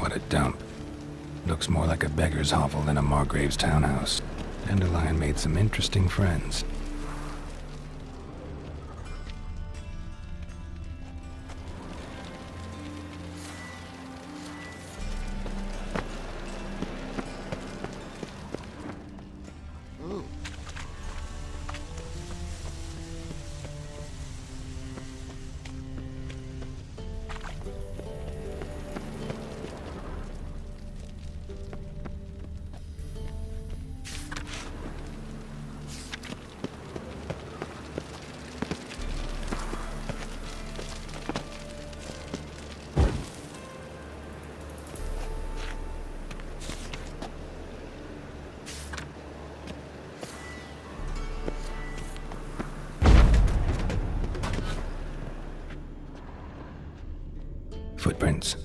What a dump. Looks more like a beggar's hovel than a Margrave's townhouse. Dandelion made some interesting friends. Footprints.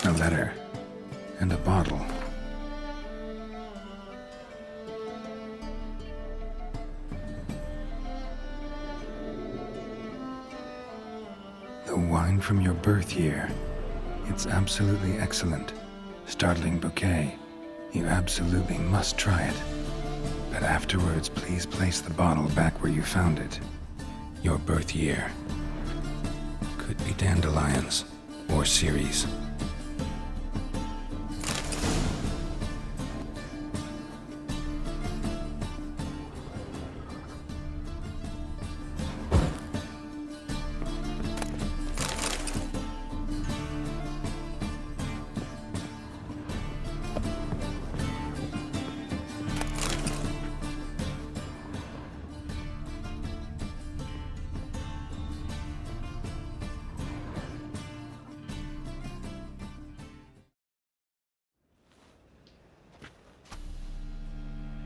A letter. And a bottle. The wine from your birth year. It's absolutely excellent. Startling bouquet. You absolutely must try it. But afterwards, please place the bottle back where you found it. Your birth year. Could be dandelions or Ceres.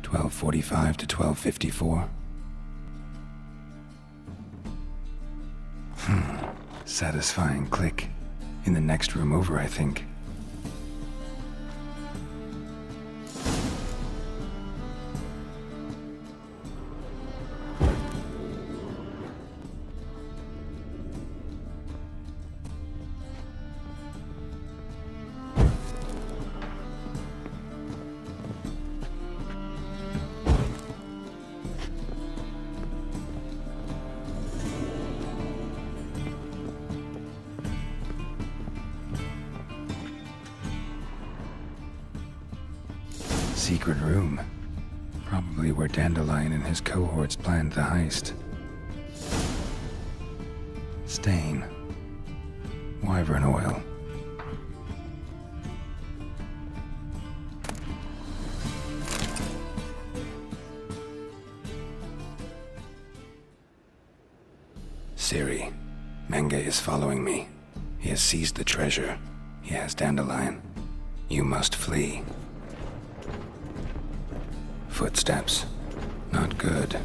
$12:45 to $12:54. Satisfying click. In the next room over, I think. Secret room. Probably where Dandelion and his cohorts planned the heist. Stain. Wyvern oil. Ciri. Menge is following me. He has seized the treasure. He has Dandelion. You must flee. Footsteps. Not good.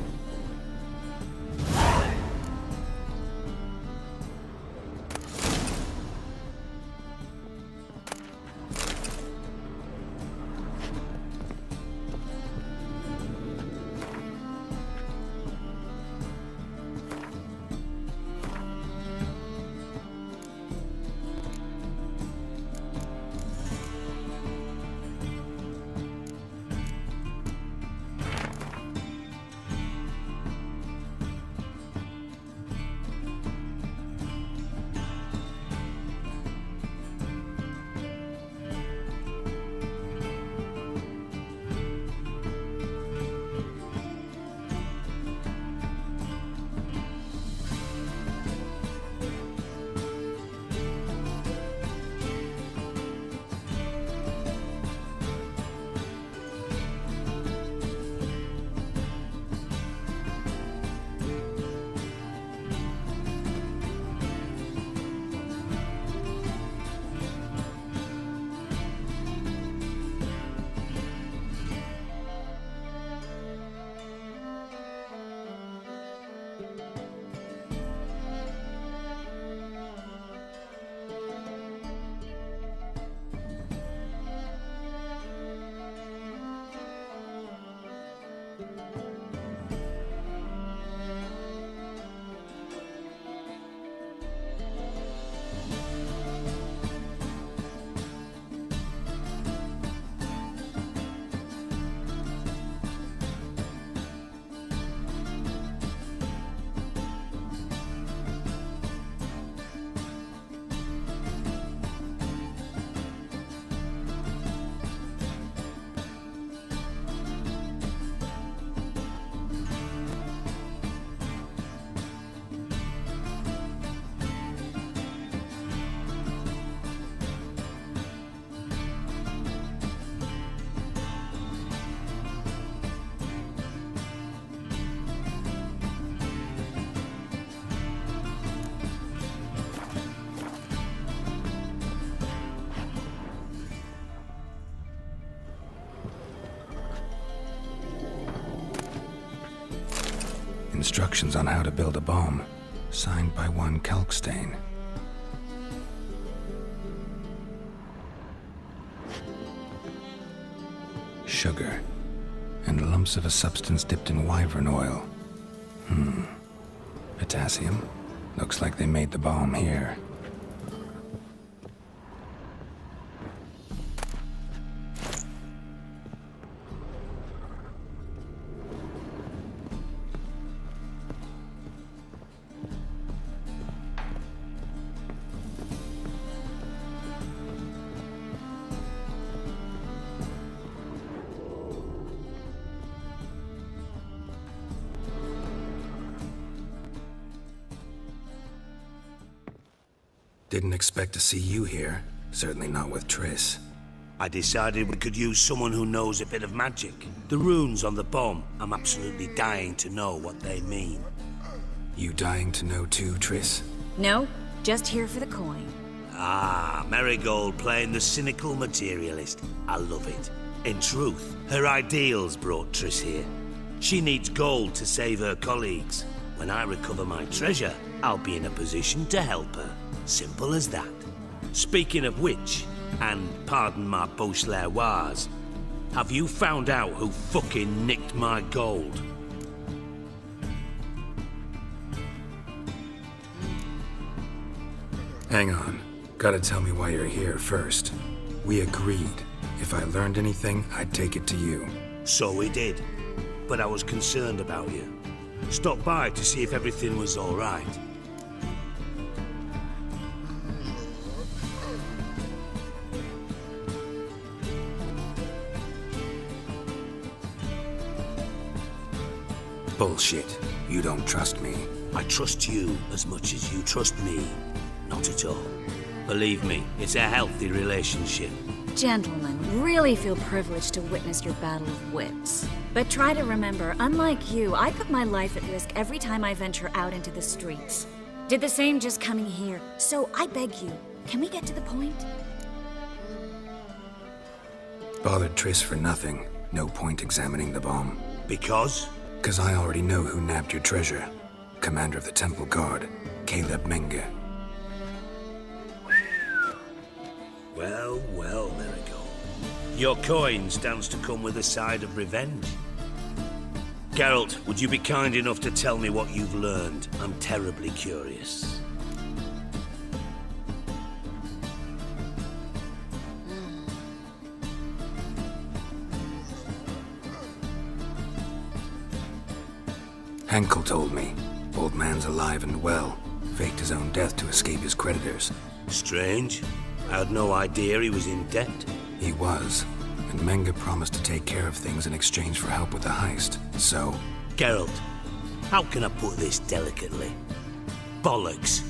Instructions on how to build a bomb, signed by one Kalkstein. Sugar, and lumps of a substance dipped in wyvern oil. Potassium? Looks like they made the bomb here. Didn't expect to see you here. Certainly not with Triss. I decided we could use someone who knows a bit of magic. The runes on the bomb, I'm absolutely dying to know what they mean. You dying to know too, Triss? No, just here for the coin. Ah, Marigold playing the cynical materialist. I love it. In truth, her ideals brought Triss here. She needs gold to save her colleagues. When I recover my treasure, I'll be in a position to help her. Simple as that. Speaking of which, and pardon my Beauclervoise, have you found out who fucking nicked my gold? Hang on. Gotta tell me why you're here first. We agreed. If I learned anything, I'd take it to you. So we did. But I was concerned about you. Stopped by to see if everything was all right. Bullshit. You don't trust me. I trust you as much as you trust me. Not at all. Believe me, it's a healthy relationship. Gentlemen, really feel privileged to witness your battle of wits. But try to remember, unlike you, I put my life at risk every time I venture out into the streets. Did the same just coming here. So I beg you, can we get to the point? Bothered Triss for nothing. No point examining the bomb. Because? 'Cause I already know who nabbed your treasure. Commander of the Temple Guard, Caleb Menge. Well, well, Marigold. Your coin stands to come with a side of revenge. Geralt, would you be kind enough to tell me what you've learned? I'm terribly curious. Henkel told me. Old man's alive and well. Faked his own death to escape his creditors. Strange. I had no idea he was in debt. He was. And Menge promised to take care of things in exchange for help with the heist. So... Geralt, how can I put this delicately? Bollocks.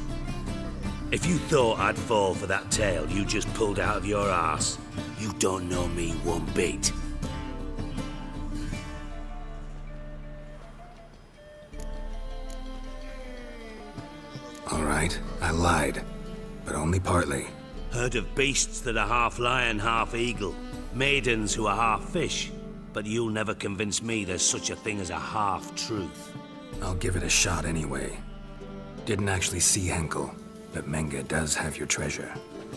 If you thought I'd fall for that tale you just pulled out of your arse, you don't know me one bit. All right, I lied. But only partly. Heard of beasts that are half lion, half eagle. Maidens who are half fish. But you'll never convince me there's such a thing as a half-truth. I'll give it a shot anyway. Didn't actually see Henkel, but Menge does have your treasure.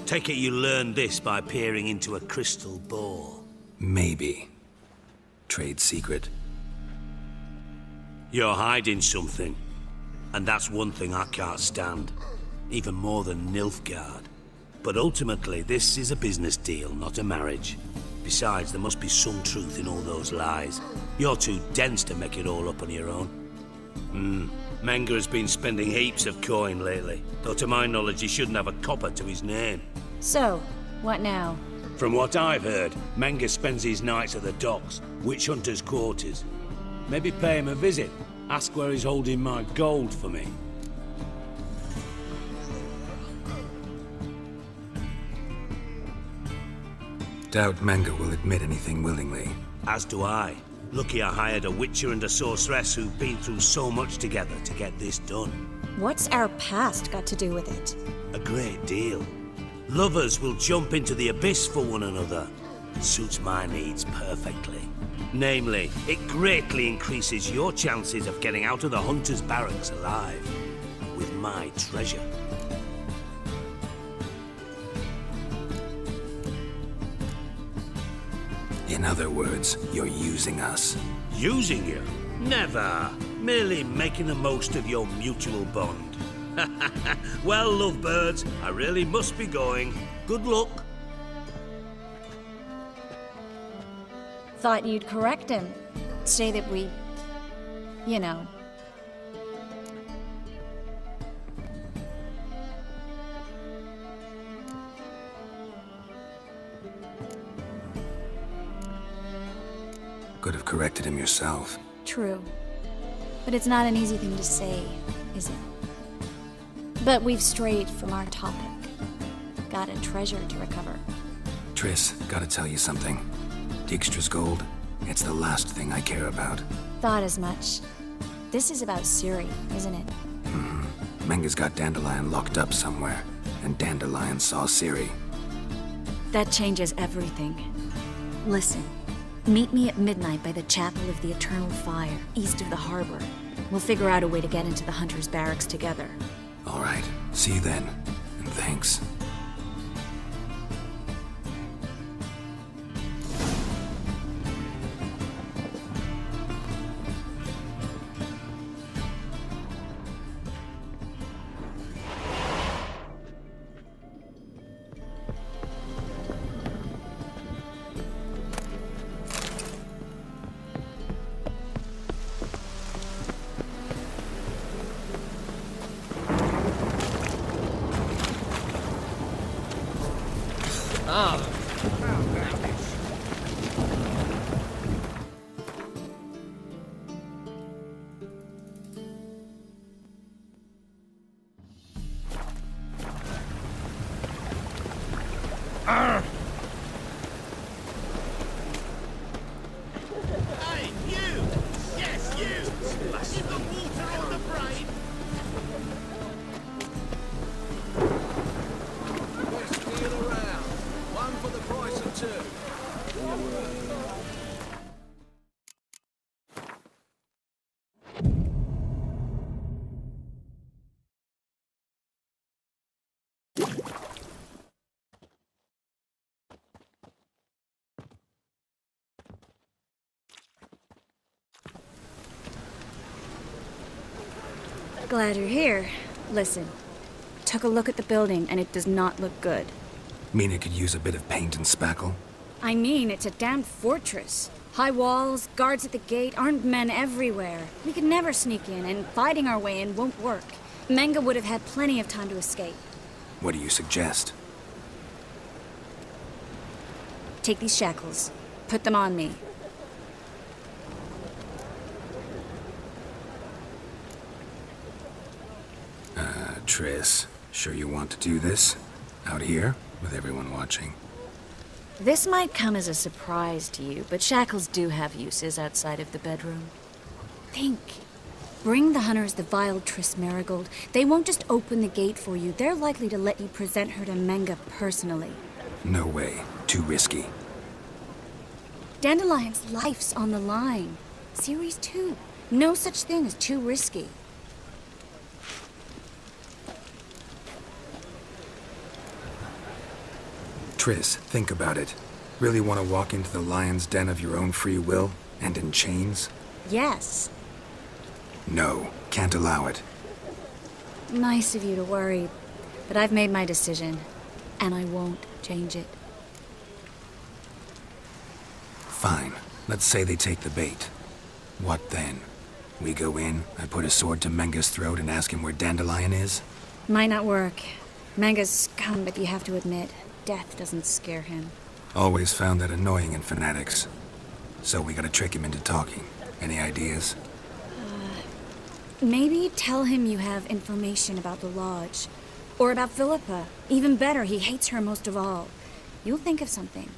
Take it you learned this by peering into a crystal ball. Maybe. Trade secret. You're hiding something. And that's one thing I can't stand. Even more than Nilfgaard. But ultimately, this is a business deal, not a marriage. Besides, there must be some truth in all those lies. You're too dense to make it all up on your own. Menge has been spending heaps of coin lately. Though to my knowledge, he shouldn't have a copper to his name. So, what now? From what I've heard, Menge spends his nights at the docks, witch hunters' quarters. Maybe pay him a visit. Ask where he's holding my gold for me. Doubt Menge will admit anything willingly. As do I. Lucky I hired a witcher and a sorceress who've been through so much together to get this done. What's our past got to do with it? A great deal. Lovers will jump into the abyss for one another. Suits my needs perfectly. Namely, it greatly increases your chances of getting out of the hunter's barracks alive. With my treasure. In other words, you're using us. Using you? Never. Merely making the most of your mutual bond. Well, lovebirds, I really must be going. Good luck. Thought you'd correct him. Say that we... you know... Could have corrected him yourself. True. But it's not an easy thing to say, is it? But we've strayed from our topic. Got a treasure to recover. Triss, gotta tell you something. Dijkstra's gold, it's the last thing I care about. Thought as much. This is about Ciri, isn't it? Menge's got Dandelion locked up somewhere, and Dandelion saw Ciri. That changes everything. Listen, meet me at midnight by the Chapel of the Eternal Fire, east of the harbor. We'll figure out a way to get into the Hunter's barracks together. All right, see you then, and thanks. Hey, you! Yes, you! Splash the water on the brain! Glad you're here. Listen, took a look at the building and it does not look good. Mean it could use a bit of paint and spackle? I mean, it's a damn fortress. High walls, guards at the gate, armed men everywhere. We could never sneak in, and fighting our way in won't work. Menge would have had plenty of time to escape. What do you suggest? Take these shackles. Put them on me. Triss, sure you want to do this? Out here, with everyone watching? This might come as a surprise to you, but shackles do have uses outside of the bedroom. Think. Bring the hunters the vile Triss Merigold. They won't just open the gate for you. They're likely to let you present her to Menge personally. No way. Too risky. Dandelion's life's on the line. Series 2. No such thing as too risky. Triss, think about it. Really want to walk into the lion's den of your own free will, and in chains? Yes. No, can't allow it. Nice of you to worry, but I've made my decision, and I won't change it. Fine. Let's say they take the bait. What then? We go in, I put a sword to Menge's throat and ask him where Dandelion is? Might not work. Menge's scum, but you have to admit, death doesn't scare him. Always found that annoying in fanatics. So we gotta trick him into talking. Any ideas? Maybe tell him you have information about the Lodge. Or about Philippa. Even better, he hates her most of all. You'll think of something.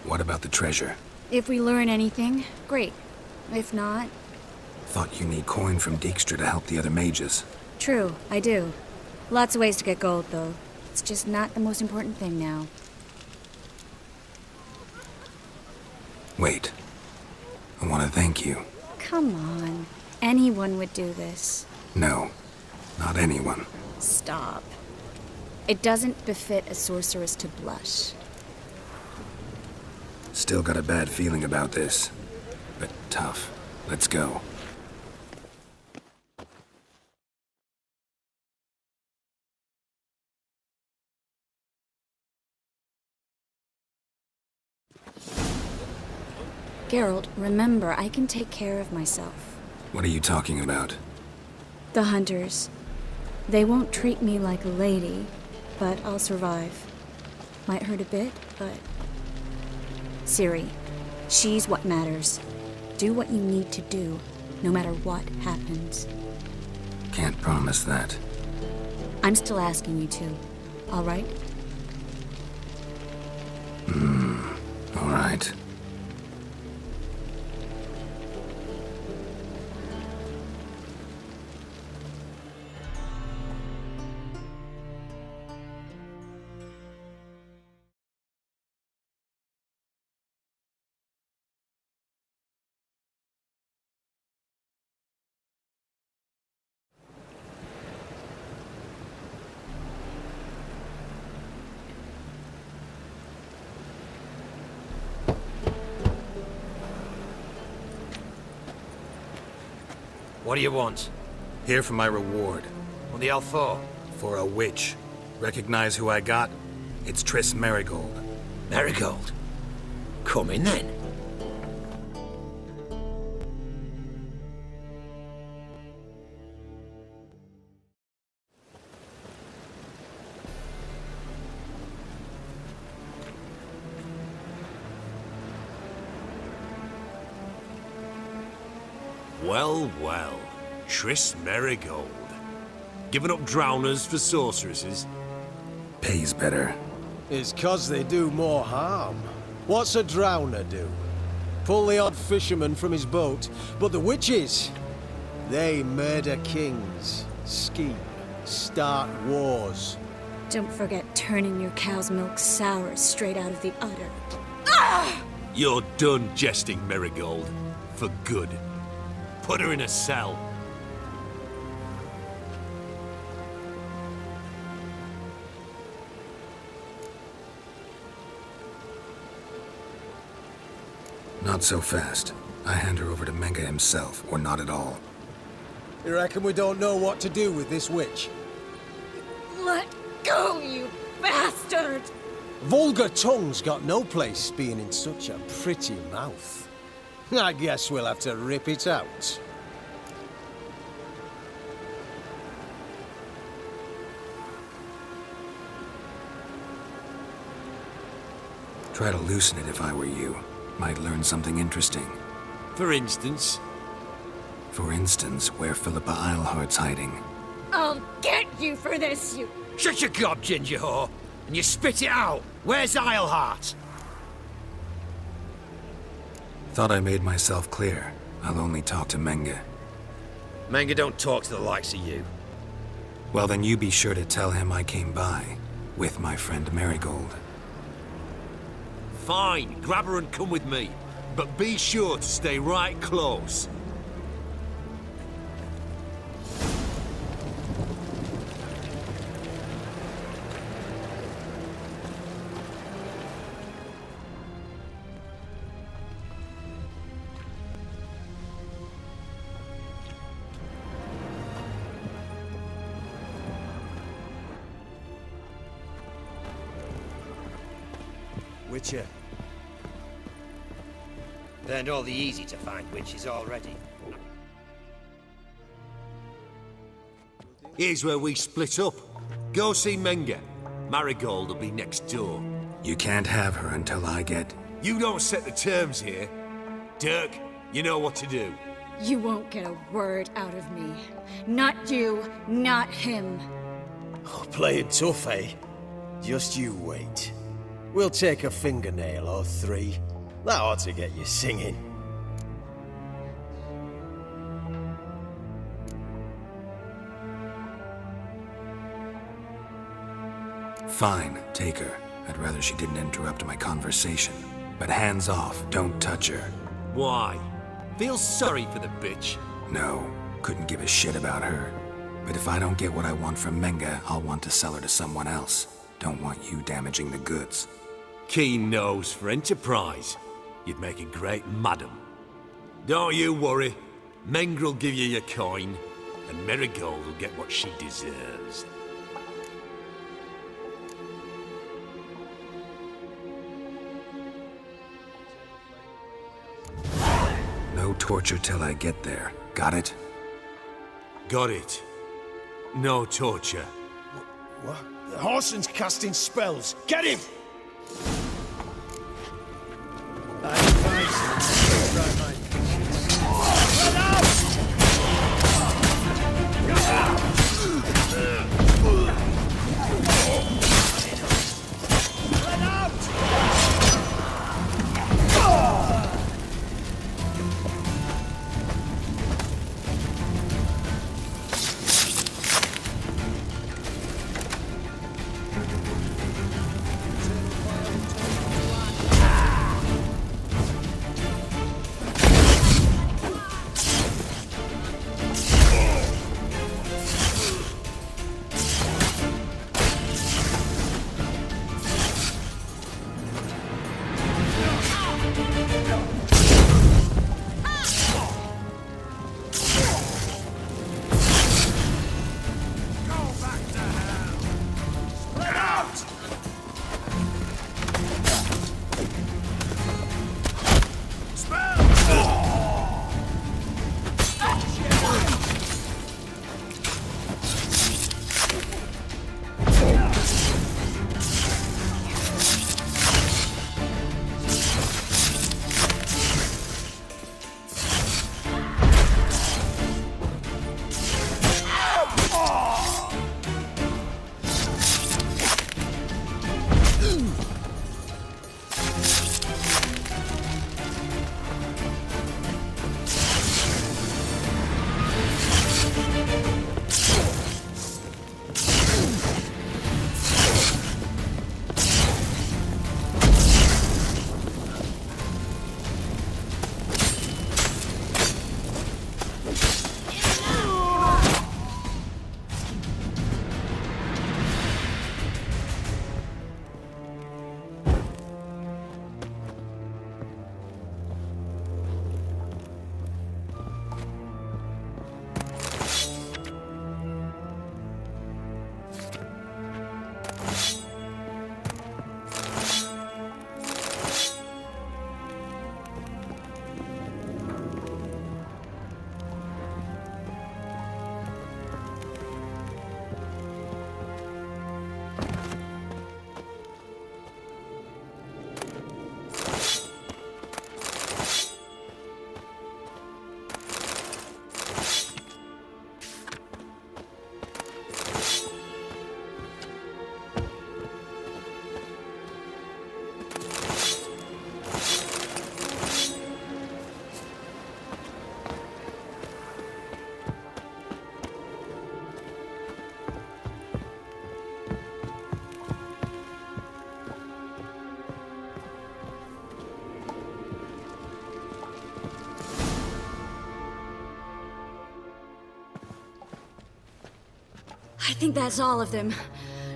What about the treasure? If we learn anything, great. If not... Thought you need coin from Dijkstra to help the other mages. True, I do. Lots of ways to get gold, though. It's just not the most important thing now. Wait. I want to thank you. Come on. Anyone would do this. No, not anyone. Stop. It doesn't befit a sorceress to blush. Still got a bad feeling about this. But tough. Let's go. Geralt, remember, I can take care of myself. What are you talking about? The hunters. They won't treat me like a lady, but I'll survive. Might hurt a bit, but... Ciri, she's what matters. Do what you need to do, no matter what happens. Can't promise that. I'm still asking you to, all right? All right. What do you want? Here for my reward. What the hell for? For a witch. Recognize who I got? It's Triss Merigold. Merigold. Come in then. Well, well. Triss Merigold. Giving up drowners for sorceresses? Pays better. It's 'cause they do more harm. What's a drowner do? Pull the odd fisherman from his boat, but the witches, they murder kings, scheme, start wars. Don't forget turning your cow's milk sour straight out of the udder. You're done jesting, Marigold. For good. Put her in a cell. Not so fast. I hand her over to Menge himself, or not at all. You reckon we don't know what to do with this witch? Let go, you bastard! Vulgar tongue's got no place being in such a pretty mouth. I guess we'll have to rip it out. Try to loosen it if I were you. Might learn something interesting. For instance, For instance, where Philippa Eilhart's hiding. I'll get you for this, you... Shut your gob, ginger whore, and you spit it out. Where's Eilhart? Thought I made myself clear. I'll only talk to Menge. Menge don't talk to the likes of you. Well, then you be sure to tell him I came by, with my friend Marigold. fine, grab her and come with me. But be sure to stay right close. Witcher. Learned all the easy-to-find witches already. Here's where we split up. Go see Menge. Marigold will be next door. You can't have her until I get... You don't set the terms here. Dirk, you know what to do. You won't get a word out of me. Not you, not him. Oh, playing tough, eh? Just you wait. We'll take a fingernail or three. That ought to get you singing. Fine, take her. I'd rather she didn't interrupt my conversation. But hands off, don't touch her. Why? Feel sorry for the bitch. No, couldn't give a shit about her. But if I don't get what I want from Menge, I'll want to sell her to someone else. Don't want you damaging the goods. Keen nose for enterprise. You'd make a great madam. Don't you worry. Menge will give you your coin, and Marigold will get what she deserves. No torture till I get there. Got it? Got it. No torture. What? The Horson's casting spells. Get him! I think that's all of them.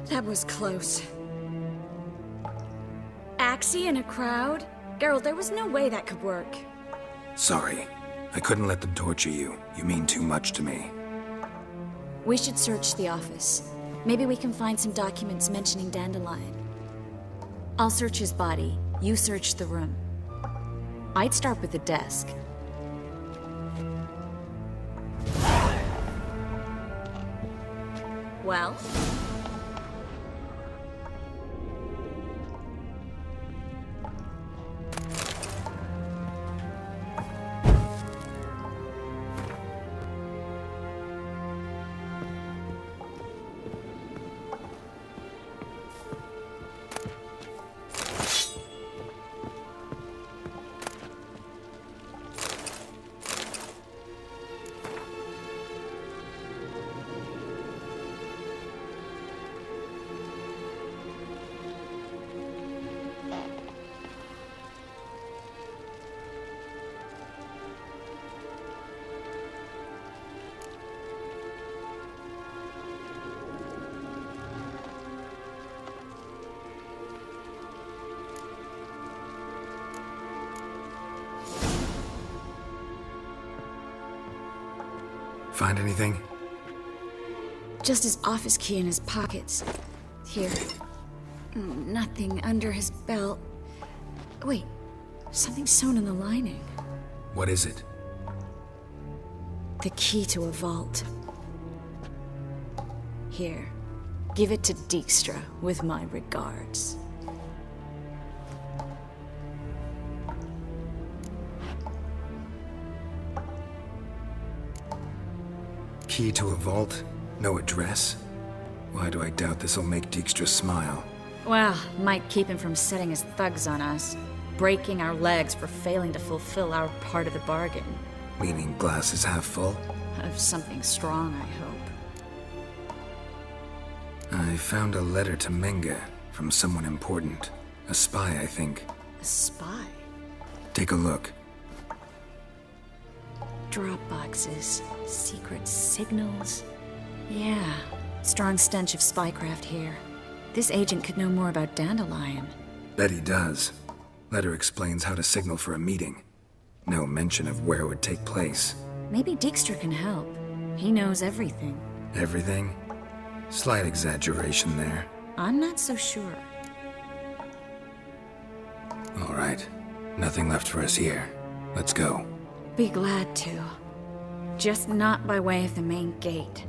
That was close. Axie in a crowd? Geralt, there was no way that could work. Sorry. I couldn't let them torture you. You mean too much to me. We should search the office. Maybe we can find some documents mentioning Dandelion. I'll search his body. You search the room. I'd start with the desk. Well? Find anything? Just his office key in his pockets. Here. Nothing under his belt. Wait, something sewn in the lining. What is it? The key to a vault. Here. Give it to Dijkstra with my regards. Key to a vault? No address? Why do I doubt this'll make Dijkstra smile? Well, might keep him from setting his thugs on us. Breaking our legs for failing to fulfill our part of the bargain. Meaning glass is half full? Of something strong, I hope. I found a letter to Menge from someone important. A spy, I think. A spy? Take a look. Drop boxes, secret signals. Yeah, strong stench of spycraft here. This agent could know more about Dandelion. Bet he does. Letter explains how to signal for a meeting. No mention of where it would take place. Maybe Dijkstra can help. He knows everything. Everything? Slight exaggeration there. I'm not so sure. All right. Nothing left for us here. Let's go. Be glad to. Just not by way of the main gate.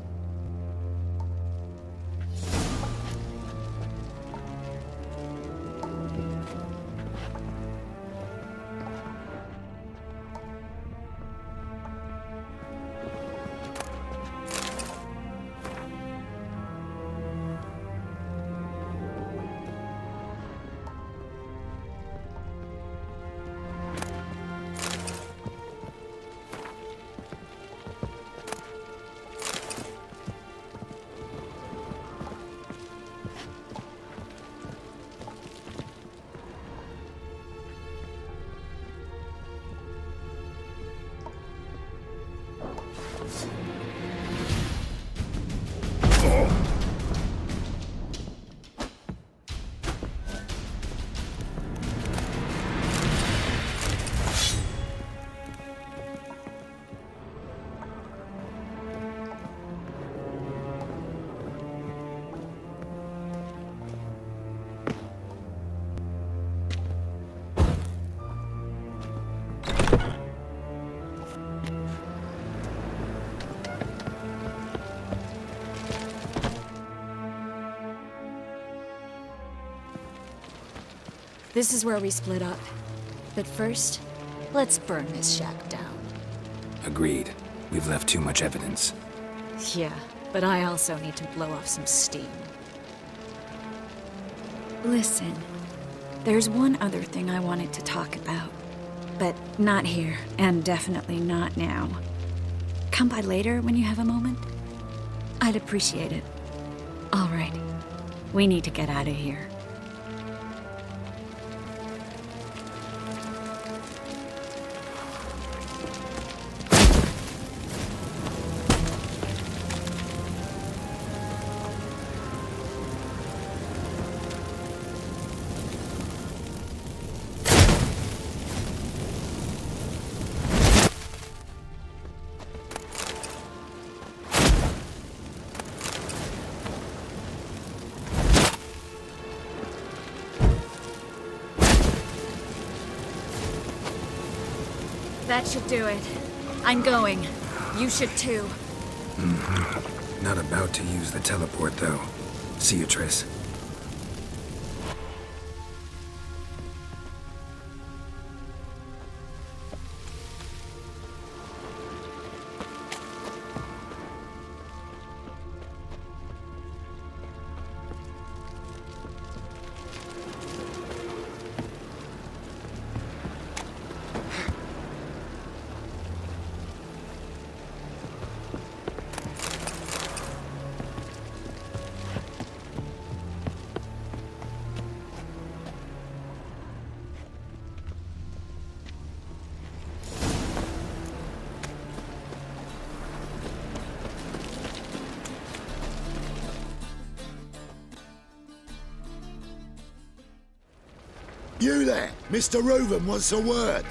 This is where we split up. But first, let's burn this shack down. Agreed. We've left too much evidence. Yeah, but I also need to blow off some steam. Listen, there's one other thing I wanted to talk about. But not here, and definitely not now. Come by later when you have a moment? I'd appreciate it. All right. We need to get out of here. That should do it. I'm going. You should too. Not about to use the teleport, though. See you, Triss. You there! Mr. Reuven wants a word.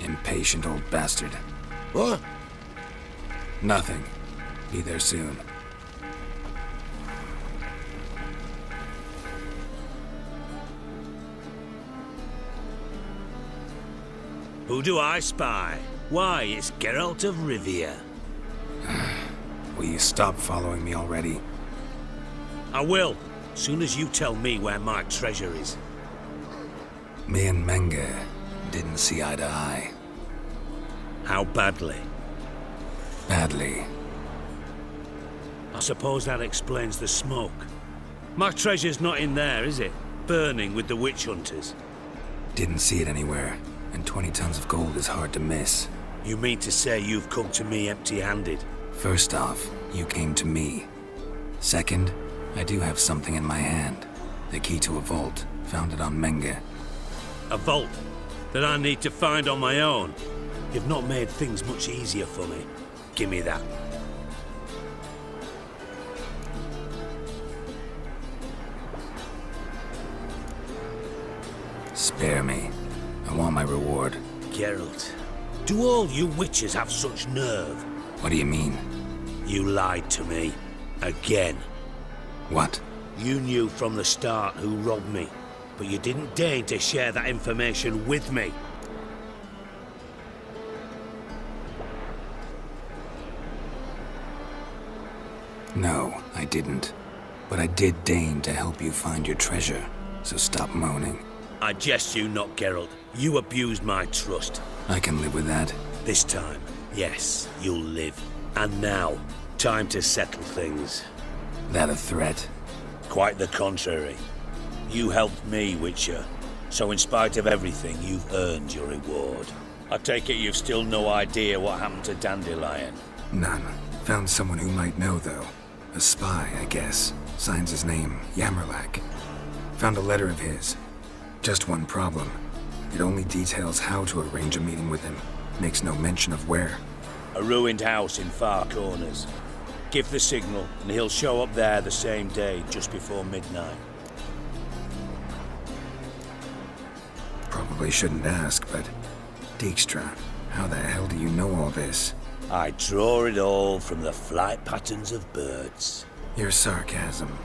Impatient old bastard. What? Nothing. Be there soon. Who do I spy? Why, it's Geralt of Rivia. Will you stop following me already? I will, soon as you tell me where my treasure is. Me and Menge didn't see eye to eye. How badly? Badly. I suppose that explains the smoke. My treasure's not in there, is it? Burning with the witch hunters. Didn't see it anywhere, and 20 tons of gold is hard to miss. You mean to say you've come to me empty-handed? First off, you came to me. Second, I do have something in my hand. The key to a vault, found it on Menge. A vault that I need to find on my own. You've not made things much easier for me. Give me that. Spare me. I want my reward. Geralt, do all you witches have such nerve? What do you mean? You lied to me. Again. What? You knew from the start who robbed me, but you didn't deign to share that information with me. No, I didn't. But I did deign to help you find your treasure, so stop moaning. I jest you not, Geralt. You abused my trust. I can live with that. This time, yes, you'll live. And now, time to settle things. That a threat? Quite the contrary. You helped me, Witcher. So in spite of everything, you've earned your reward. I take it you've still no idea what happened to Dandelion. None. Found someone who might know, though. A spy, I guess. Signs his name, Yamerlak. Found a letter of his. Just one problem. It only details how to arrange a meeting with him. Makes no mention of where. A ruined house in Far Corners. Give the signal, and he'll show up there the same day, just before midnight. Probably shouldn't ask, but... Dijkstra, how the hell do you know all this? I draw it all from the flight patterns of birds. Your sarcasm.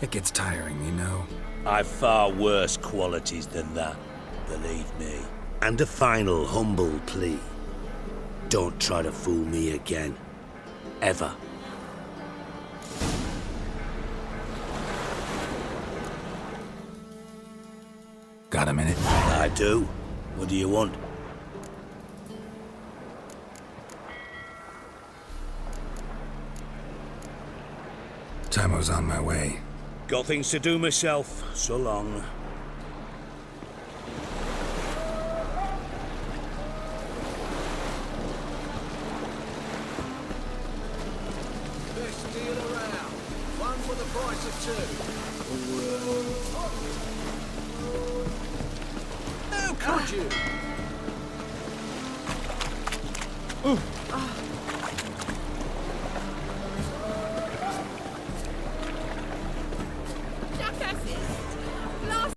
It gets tiring, you know? I've far worse qualities than that, believe me. And a final humble plea. Don't try to fool me again. Ever. Got a minute? I do. What do you want? Tymo's on my way. Got things to do myself. So long. Best deal around. One for the price of two. How could you?